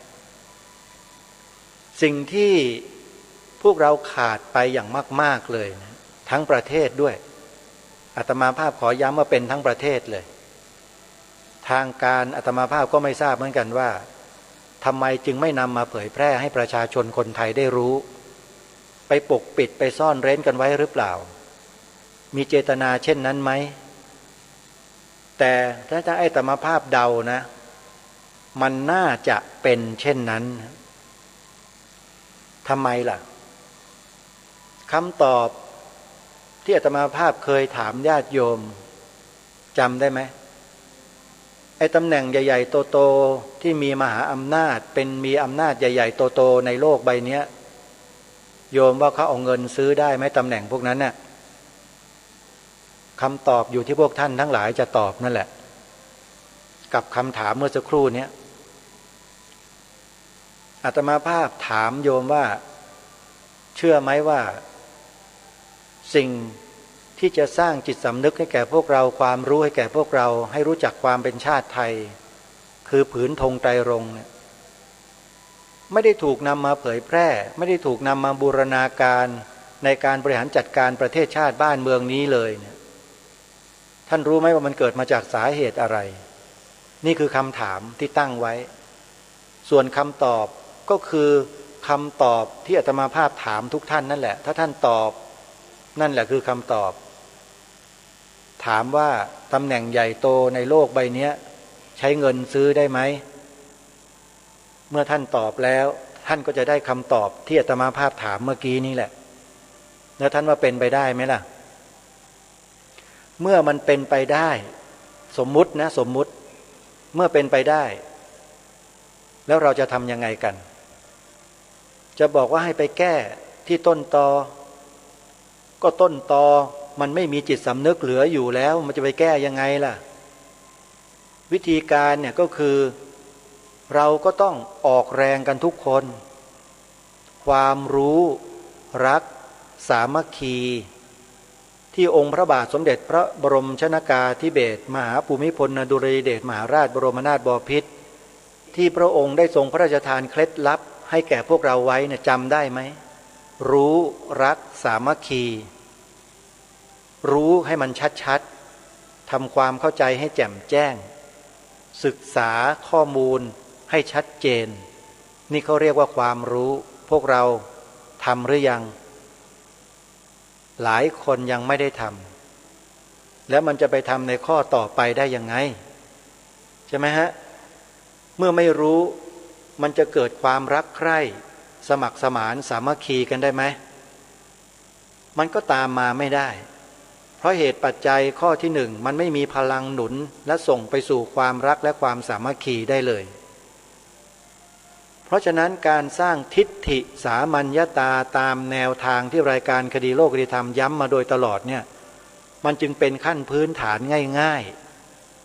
สิ่งที่พวกเราขาดไปอย่างมากๆเลยนะทั้งประเทศด้วยอาตมาภาพขอย้ำว่าเป็นทั้งประเทศเลยทางการอาตมาภาพก็ไม่ทราบเหมือนกันว่าทำไมจึงไม่นำมาเผยแพร่ให้ประชาชนคนไทยได้รู้ไปปกปิดไปซ่อนเร้นกันไว้หรือเปล่ามีเจตนาเช่นนั้นไหมแต่ถ้าอาตมาภาพเดานะมันน่าจะเป็นเช่นนั้นทำไมล่ะคำตอบที่อาตมาภาพเคยถามญาติโยมจำได้ไหมไอ้ตำแหน่งใหญ่ๆโตๆที่มีมหาอำนาจมีอำนาจใหญ่ๆโตๆในโลกใบนี้โยมว่าเขาเอาเงินซื้อได้ไหมตำแหน่งพวกนั้นน่ะคำตอบอยู่ที่พวกท่านทั้งหลายจะตอบนั่นแหละกับคำถามเมื่อสักครู่นี้อาตมาภาพถามโยมว่าเชื่อไหมว่า สิ่งที่จะสร้างจิตสำนึกให้แก่พวกเราความรู้ให้แก่พวกเราให้รู้จักความเป็นชาติไทยคือผืนธงไตรรงค์เนี่ยไม่ได้ถูกนำมาเผยแพร่ไม่ได้ถูกนำมาบูรณาการในการบริหารจัดการประเทศชาติบ้านเมืองนี้เลยเนี่ยท่านรู้ไหมว่ามันเกิดมาจากสาเหตุอะไรนี่คือคำถามที่ตั้งไว้ส่วนคำตอบก็คือคำตอบที่อาตมาภาพถามทุกท่านนั่นแหละถ้าท่านตอบนั่นแหละคือคำตอบถามว่าตำแหน่งใหญ่โตในโลกใบนี้ใช้เงินซื้อได้ไหมเมื่อท่านตอบแล้วท่านก็จะได้คำตอบที่อาตมาภาพถามเมื่อกี้นี้แหละแล้วท่านว่าเป็นไปได้ไหมล่ะเมื่อมันเป็นไปได้สมมุตินะสมมุติเมื่อเป็นไปได้แล้วเราจะทำยังไงกันจะบอกว่าให้ไปแก้ที่ต้นตอก็ต้นตอมันไม่มีจิตสำนึกเหลืออยู่แล้วมันจะไปแก้ยังไงล่ะวิธีการเนี่ยก็คือเราก็ต้องออกแรงกันทุกคนความรู้รักสามัคคีที่องค์พระบาทสมเด็จพระบรมชนกาธิเบศรมหาภูมิพลอดุลยเดชมหาราชบรมนาถบพิตรที่พระองค์ได้ทรงพระราชทานเคล็ดลับให้แก่พวกเราไว้เนี่ยจำได้ไหมรู้รักสามัคคีรู้ให้มันชัดๆทำความเข้าใจให้แจ่มแจ้งศึกษาข้อมูลให้ชัดเจนนี่เขาเรียกว่าความรู้พวกเราทำหรือยังหลายคนยังไม่ได้ทำแล้วมันจะไปทำในข้อต่อไปได้ยังไงใช่ไหมฮะเมื่อไม่รู้มันจะเกิดความรักใคร่สมัครสมานสามัคคีกันได้ไหมมันก็ตามมาไม่ได้เพราะเหตุปัจจัยข้อที่หนึ่งมันไม่มีพลังหนุนและส่งไปสู่ความรักและความสามัคคีได้เลยเพราะฉะนั้นการสร้างทิฏฐิสามัญญตาตามแนวทางที่รายการคดีโลกคดีธรรมย้ำมาโดยตลอดเนี่ยมันจึงเป็นขั้นพื้นฐานง่าย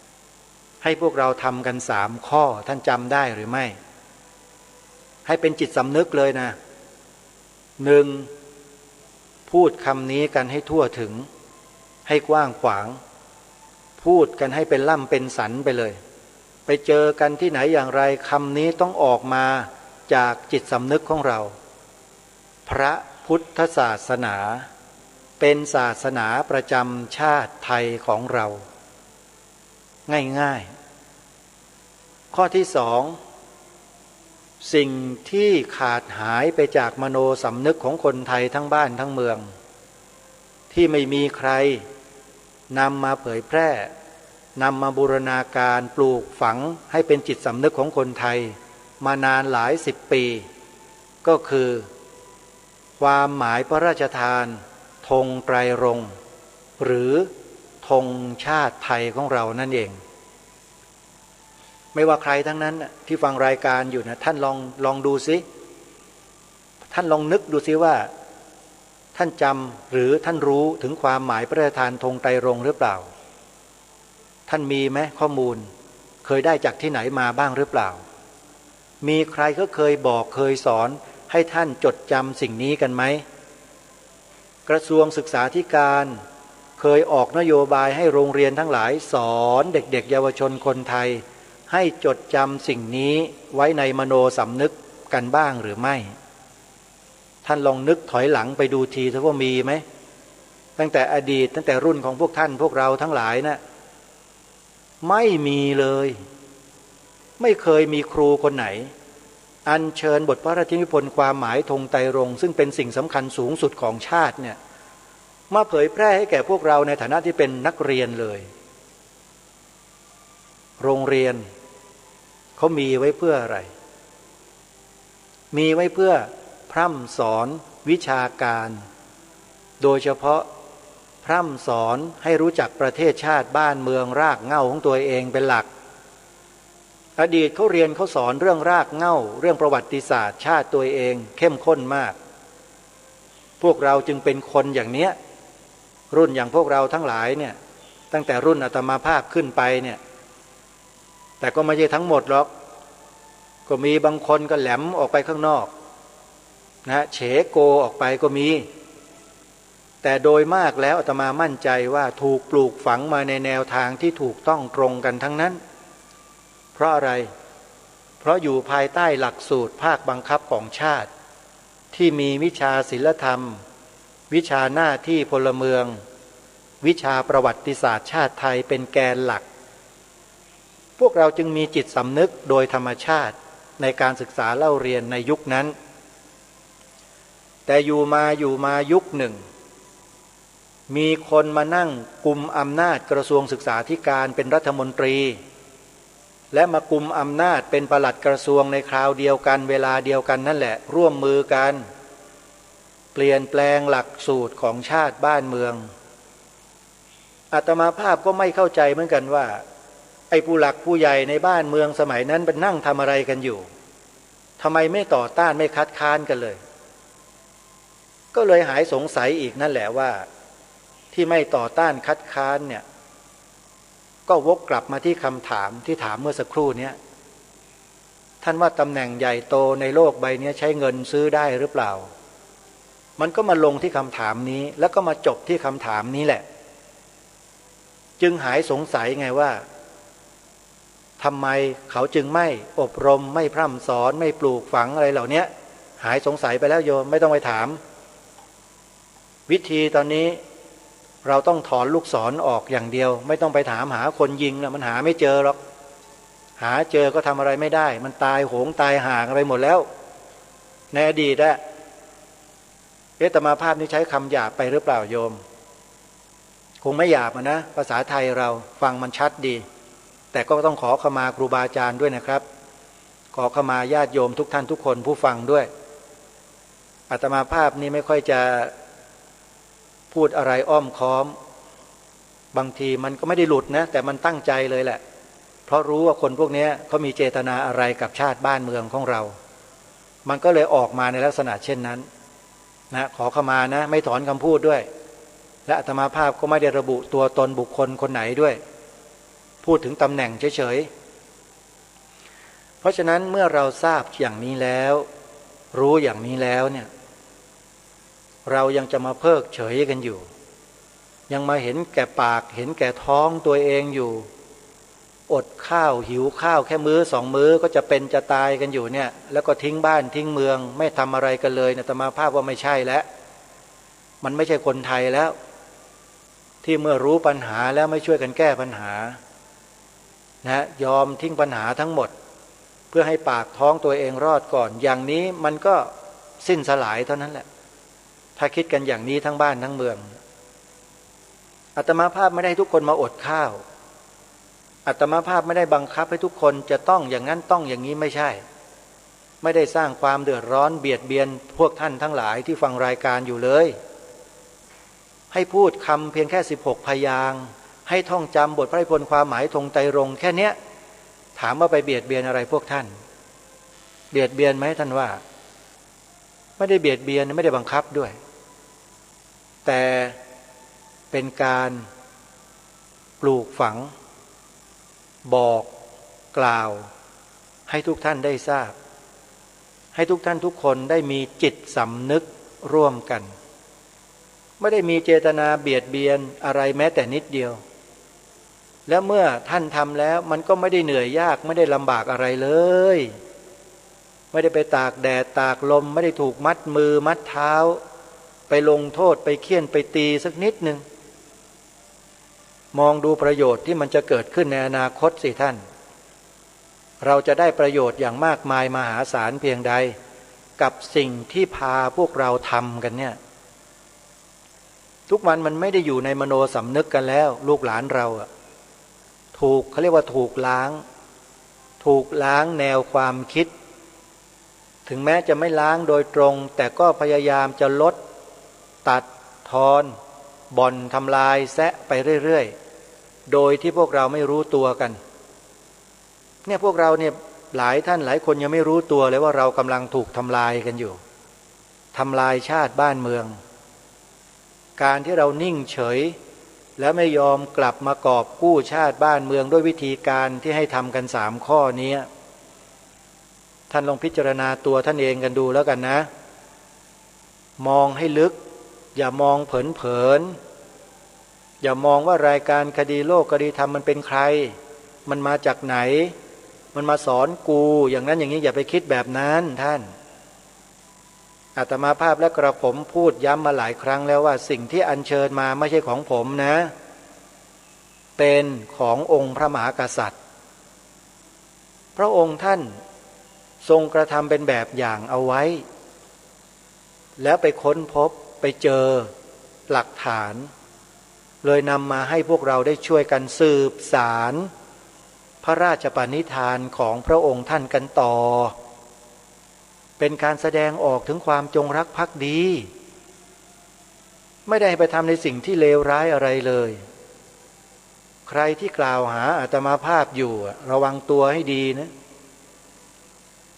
ๆให้พวกเราทำกัน3ข้อท่านจำได้หรือไม่ให้เป็นจิตสำนึกเลยนะ 1. พูดคำนี้กันให้ทั่วถึงให้กว้างขวางพูดกันให้เป็นล่ำเป็นสันไปเลยไปเจอกันที่ไหนอย่างไรคำนี้ต้องออกมาจากจิตสำนึกของเราพระพุทธศาสนาเป็นศาสนาประจำชาติไทยของเราง่ายๆข้อที่2สิ่งที่ขาดหายไปจากมโนสำนึกของคนไทยทั้งบ้านทั้งเมืองที่ไม่มีใครนำมาเผยแพร่นำมาบูรณาการปลูกฝังให้เป็นจิตสำนึกของคนไทยมานานหลาย10 ปีก็คือความหมายพระราชทานธงไตรรงค์หรือธงชาติไทยของเรานั่นเองไม่ว่าใครทั้งนั้นที่ฟังรายการอยู่นะท่านลองดูสิท่านลองนึกดูสิว่าท่านจำหรือท่านรู้ถึงความหมายพระราชทานธงไตรรงค์หรือเปล่าท่านมีไหมข้อมูลเคยได้จากที่ไหนมาบ้างหรือเปล่ามีใครก็เคยบอกเคยสอนให้ท่านจดจำสิ่งนี้กันไหมกระทรวงศึกษาธิการเคยออกนโยบายให้โรงเรียนทั้งหลายสอนเด็กๆเยาวชนคนไทยให้จดจำสิ่งนี้ไว้ในมโนสำนึกกันบ้างหรือไม่ท่านลองนึกถอยหลังไปดูทีว่ามีไหมตั้งแต่อดีตตั้งแต่รุ่นของพวกท่านพวกเราทั้งหลายนะไม่มีเลยไม่เคยมีครูคนไหนอัญเชิญบทพระราชนิพนธ์ความหมายธงไตรรงค์ซึ่งเป็นสิ่งสำคัญสูงสุดของชาติเนี่ยมาเผยแพร่ให้แก่พวกเราในฐานะที่เป็นนักเรียนเลยโรงเรียนเขามีไว้เพื่ออะไรมีไว้เพื่อพร่ำสอนวิชาการโดยเฉพาะพร่ำสอนให้รู้จักประเทศชาติบ้านเมืองรากเหง้าของตัวเองเป็นหลักอดีตเขาเรียนเขาสอนเรื่องรากเหง้าเรื่องประวัติศาสตร์ชาติตัวเองเข้มข้นมากพวกเราจึงเป็นคนอย่างเนี้ยรุ่นอย่างพวกเราทั้งหลายเนี่ยตั้งแต่รุ่นอาตมาภาพขึ้นไปเนี่ยแต่ก็ไม่ใช่ทั้งหมดหรอกก็มีบางคนก็แหลมออกไปข้างนอกนะเฉโกออกไปก็มี แต่โดยมากแล้วอาตมามั่นใจว่าถูกปลูกฝังมาในแนวทางที่ถูกต้องตรงกันทั้งนั้นเพราะอะไรเพราะอยู่ภายใต้หลักสูตรภาคบังคับของชาติที่มีวิชาศิลธรรมวิชาหน้าที่พลเมืองวิชาประวัติศาสตร์ชาติไทยเป็นแกนหลักพวกเราจึงมีจิตสำนึกโดยธรรมชาติในการศึกษาเล่าเรียนในยุคนั้นแต่อยู่มายุคหนึ่งมีคนมานั่งกุมอำนาจกระทรวงศึกษาธิการเป็นรัฐมนตรีและมากุมอำนาจเป็นปลัดกระทรวงในคราวเดียวกันเวลาเดียวกันนั่นแหละร่วมมือกันเปลี่ยนแปลงหลักสูตรของชาติบ้านเมืองอาตมาภาพก็ไม่เข้าใจเหมือนกันว่าไอ้ผู้หลักผู้ใหญ่ในบ้านเมืองสมัยนั้นเป็นนั่งทำอะไรกันอยู่ทำไมไม่ต่อต้านไม่คัดค้านกันเลยก็เลยหายสงสัยอีกนั่นแหละว่าที่ไม่ต่อต้านคัดค้านเนี่ยก็วกกลับมาที่คำถามที่ถามเมื่อสักครู่นี้ท่านว่าตำแหน่งใหญ่โตในโลกใบนี้ใช้เงินซื้อได้หรือเปล่ามันก็มาลงที่คำถามนี้แล้วก็มาจบที่คำถามนี้แหละจึงหายสงสัยไงว่าทำไมเขาจึงไม่อบรมไม่พร่ำสอนไม่ปลูกฝังอะไรเหล่านี้หายสงสัยไปแล้วโยมไม่ต้องไปถามวิธีตอนนี้เราต้องถอนลูกศรออกอย่างเดียวไม่ต้องไปถามหาคนยิงนะมันหาไม่เจอหรอกหาเจอก็ทำอะไรไม่ได้มันตายโหงตายห่างไปหมดแล้วในอดีตอะอาตมาภาพนี้ใช้คำหยาบไปหรือเปล่าโยมคงไม่หยาบนะภาษาไทยเราฟังมันชัดดีแต่ก็ต้องขอขมาครูบาอาจารย์ด้วยนะครับขอขมาญาติโยมทุกท่านทุกคนผู้ฟังด้วยอาตมาภาพนี้ไม่ค่อยจะพูดอะไรอ้อมค้อมบางทีมันก็ไม่ได้หลุดนะแต่มันตั้งใจเลยแหละเพราะรู้ว่าคนพวกนี้เขามีเจตนาอะไรกับชาติบ้านเมืองของเรามันก็เลยออกมาในลักษณะเช่นนั้นนะขอขมานะไม่ถอนคำพูดด้วยและอาตมาภาพก็ไม่ได้ระบุตัวตนบุคคลคนไหนด้วยพูดถึงตำแหน่งเฉยๆเพราะฉะนั้นเมื่อเราทราบอย่างนี้แล้วรู้อย่างนี้แล้วเนี่ยเรายังจะมาเพิกเฉยกันอยู่ยังมาเห็นแก่ปากเห็นแก่ท้องตัวเองอยู่อดข้าวหิวข้าวแค่มื้อสองมื้อก็จะเป็นจะตายกันอยู่เนี่ยแล้วก็ทิ้งบ้านทิ้งเมืองไม่ทำอะไรกันเลยอาตมาภาพว่าไม่ใช่แล้วมันไม่ใช่คนไทยแล้วที่เมื่อรู้ปัญหาแล้วไม่ช่วยกันแก้ปัญหานะยอมทิ้งปัญหาทั้งหมดเพื่อให้ปากท้องตัวเองรอดก่อนอย่างนี้มันก็สิ้นสลายเท่านั้นแหละถ้าคิดกันอย่างนี้ทั้งบ้านทั้งเมืองอาตมาภาพไม่ได้ทุกคนมาอดข้าวอาตมาภาพไม่ได้บังคับให้ทุกคนจะต้องอย่างนั้นต้องอย่างนี้ไม่ใช่ไม่ได้สร้างความเดือดร้อนเบียดเบียนพวกท่านทั้งหลายที่ฟังรายการอยู่เลยให้พูดคำเพียงแค่16พยางค์ให้ท่องจำบทพระไตรปิฎกความหมายธงไตรรงค์แค่เนี้ยถามว่าไปเบียดเบียนอะไรพวกท่านเบียดเบียนไหมท่านว่าไม่ได้เบียดเบียนไม่ได้บังคับด้วยแต่เป็นการปลูกฝังบอกกล่าวให้ทุกท่านได้ทราบให้ทุกท่านทุกคนได้มีจิตสำนึกร่วมกันไม่ได้มีเจตนาเบียดเบียนอะไรแม้แต่นิดเดียวแล้วเมื่อท่านทำแล้วมันก็ไม่ได้เหนื่อยยากไม่ได้ลำบากอะไรเลยไม่ได้ไปตากแดดตากลมไม่ได้ถูกมัดมือมัดเท้าไปลงโทษไปเฆี่ยนไปตีสักนิดนึงมองดูประโยชน์ที่มันจะเกิดขึ้นในอนาคตสิท่านเราจะได้ประโยชน์อย่างมากมายมหาศาลเพียงใดกับสิ่งที่พาพวกเราทำกันเนี่ยทุกวันมันไม่ได้อยู่ในมโนสำนึกกันแล้วลูกหลานเราถูกเขาเรียกว่าถูกล้างแนวความคิดถึงแม้จะไม่ล้างโดยตรงแต่ก็พยายามจะลดตัดทอนบ่อนทำลายแซะไปเรื่อยๆโดยที่พวกเราไม่รู้ตัวกันเนี่ยพวกเราเนี่ยหลายท่านหลายคนยังไม่รู้ตัวเลยว่าเรากำลังถูกทำลายกันอยู่ทำลายชาติบ้านเมืองการที่เรานิ่งเฉยแล้วไม่ยอมกลับมากอบกู้ชาติบ้านเมืองด้วยวิธีการที่ให้ทำกัน3ข้อนี้ท่านลองพิจารณาตัวท่านเองกันดูแล้วกันนะมองให้ลึก อย่ามองเผินๆอย่ามองว่ารายการคดีโลกคดีธรรมมันเป็นใครมันมาจากไหนมันมาสอนกูอย่างนั้นอย่างนี้อย่าไปคิดแบบนั้นท่านอาตมาภาพและกระผมพูดย้ำมาหลายครั้งแล้วว่าสิ่งที่อัญเชิญมาไม่ใช่ของผมนะเป็นขององค์พระมหากษัตริย์พระองค์ท่านทรงกระทำเป็นแบบอย่างเอาไว้แล้วไปค้นพบไปเจอหลักฐานเลยนำมาให้พวกเราได้ช่วยกันสืบสารพระราชปณิธานของพระองค์ท่านกันต่อเป็นการแสดงออกถึงความจงรักภักดีไม่ได้ไปทำในสิ่งที่เลวร้ายอะไรเลยใครที่กล่าวหาอาตมาภาพอยู่ระวังตัวให้ดีนะ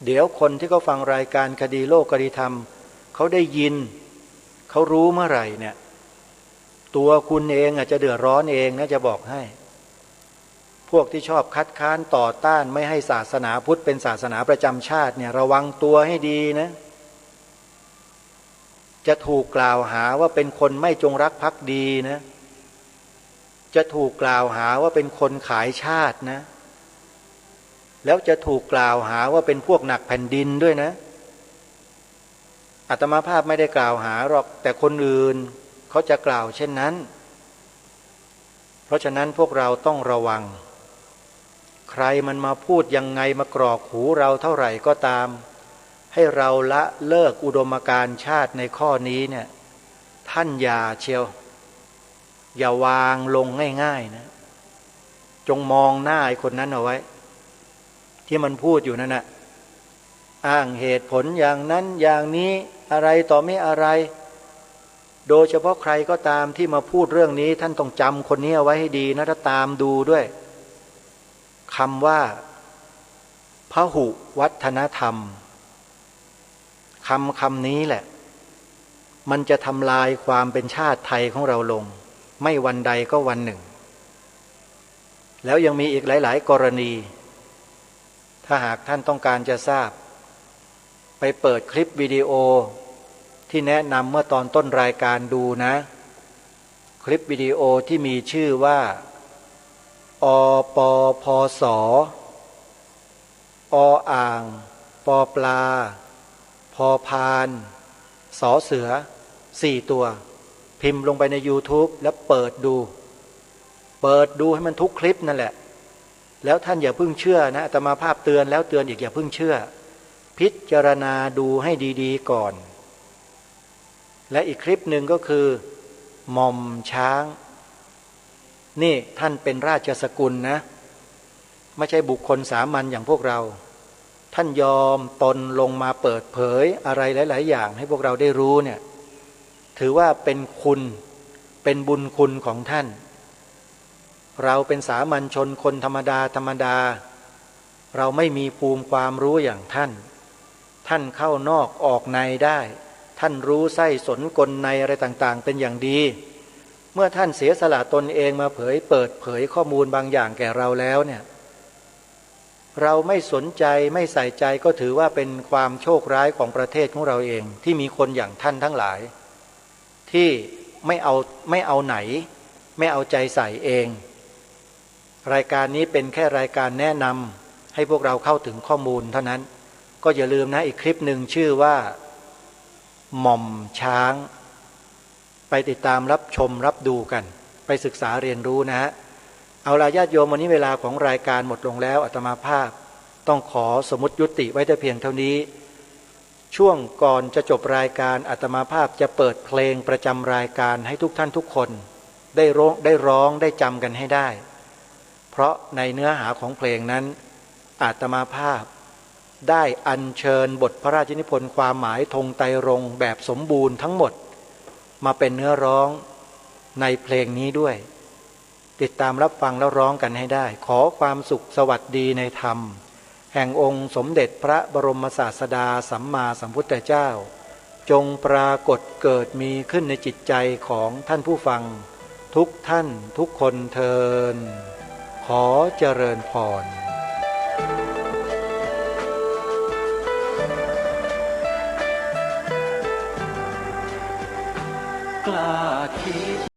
เดี๋ยวคนที่เขาฟังรายการคดีโลกคดีธรรมเขาได้ยินเขารู้เมื่อไหร่เนี่ยตัวคุณเองอาจจะเดือดร้อนเองนะจะบอกให้พวกที่ชอบคัดค้านต่อต้านไม่ให้ศาสนาพุทธเป็นศาสนาประจำชาติเนี่ยระวังตัวให้ดีนะจะถูกกล่าวหาว่าเป็นคนไม่จงรักภักดีนะจะถูกกล่าวหาว่าเป็นคนขายชาตินะแล้วจะถูกกล่าวหาว่าเป็นพวกหนักแผ่นดินด้วยนะอาตมาภาพไม่ได้กล่าวหาหรอกแต่คนอื่นเขาจะกล่าวเช่นนั้นเพราะฉะนั้นพวกเราต้องระวังใครมันมาพูดยังไงมากรอกหูเราเท่าไหร่ก็ตามให้เราละเลิกอุดมการณ์ชาติในข้อนี้เนี่ยท่านอย่าเชียวอย่าวางลงง่ายๆนะจงมองหน้าไอ้คนนั้นเอาไว้ที่มันพูดอยู่นั่นน่ะอ้างเหตุผลอย่างนั้นอย่างนี้อะไรต่อไม่อะไรโดยเฉพาะใครก็ตามที่มาพูดเรื่องนี้ท่านต้องจำคนนี้เอาไว้ให้ดีนะถ้าตามดูด้วยคำว่าพหุวัฒนธรรมคำนี้แหละมันจะทำลายความเป็นชาติไทยของเราลงไม่วันใดก็วันหนึ่งแล้วยังมีอีกหลายๆกรณีถ้าหากท่านต้องการจะทราบไปเปิดคลิปวิดีโอที่แนะนำเมื่อตอนต้นรายการดูนะคลิปวิดีโอที่มีชื่อว่าอปพสออ่างปปลาพอพานสอเสือ4ตัวพิมพ์ลงไปใน YouTube แล้วเปิดดูให้มันทุกคลิปนั่นแหละแล้วท่านอย่าเพิ่งเชื่อนะอาตมาภาพเตือนแล้วเตือนอีกอย่าเพิ่งเชื่อพิจารณาดูให้ดีๆก่อนและอีกคลิปหนึ่งก็คือหม่อมช้างนี่ท่านเป็นราชสกุลนะไม่ใช่บุคคลสามัญอย่างพวกเราท่านยอมตนลงมาเปิดเผยอะไรหลายๆอย่างให้พวกเราได้รู้เนี่ยถือว่าเป็นคุณเป็นบุญคุณของท่านเราเป็นสามัญชนคนธรรมดาเราไม่มีภูมิความรู้อย่างท่านเข้านอกออกในได้ท่านรู้ไส้สนกลในอะไรต่างๆเป็นอย่างดีเมื่อท่านเสียสละตนเองมาเปิดเผยข้อมูลบางอย่างแก่เราแล้วเนี่ยเราไม่สนใจไม่ใส่ใจก็ถือว่าเป็นความโชคร้ายของประเทศของเราเองที่มีคนอย่างท่านทั้งหลายที่ไม่เอาไหนไม่เอาใจใส่เองรายการนี้เป็นแค่รายการแนะนำให้พวกเราเข้าถึงข้อมูลเท่านั้นก็อย่าลืมนะอีกคลิปหนึ่งชื่อว่าหม่อมช้างไปติดตามรับชมรับดูกันไปศึกษาเรียนรู้นะฮะเอาล่ะญาติโยมวันนี้เวลาของรายการหมดลงแล้วอาตมาภาพต้องขอสมมุติยุติไว้แต่เพียงเท่านี้ช่วงก่อนจะจบรายการอาตมาภาพจะเปิดเพลงประจำรายการให้ทุกท่านทุกคนได้ร้องได้จำกันให้ได้เพราะในเนื้อหาของเพลงนั้นอาตมาภาพได้อัญเชิญบทพระราชนิพนธ์ความหมายธงไตรรงค์แบบสมบูรณ์ทั้งหมดมาเป็นเนื้อร้องในเพลงนี้ด้วยติดตามรับฟังแล้วร้องกันให้ได้ขอความสุขสวัสดีในธรรมแห่งองค์สมเด็จพระบรมศาสดาสัมมาสัมพุทธเจ้าจงปรากฏเกิดมีขึ้นในจิตใจของท่านผู้ฟังทุกท่านทุกคนเทินขอเจริญพร กล้าคิด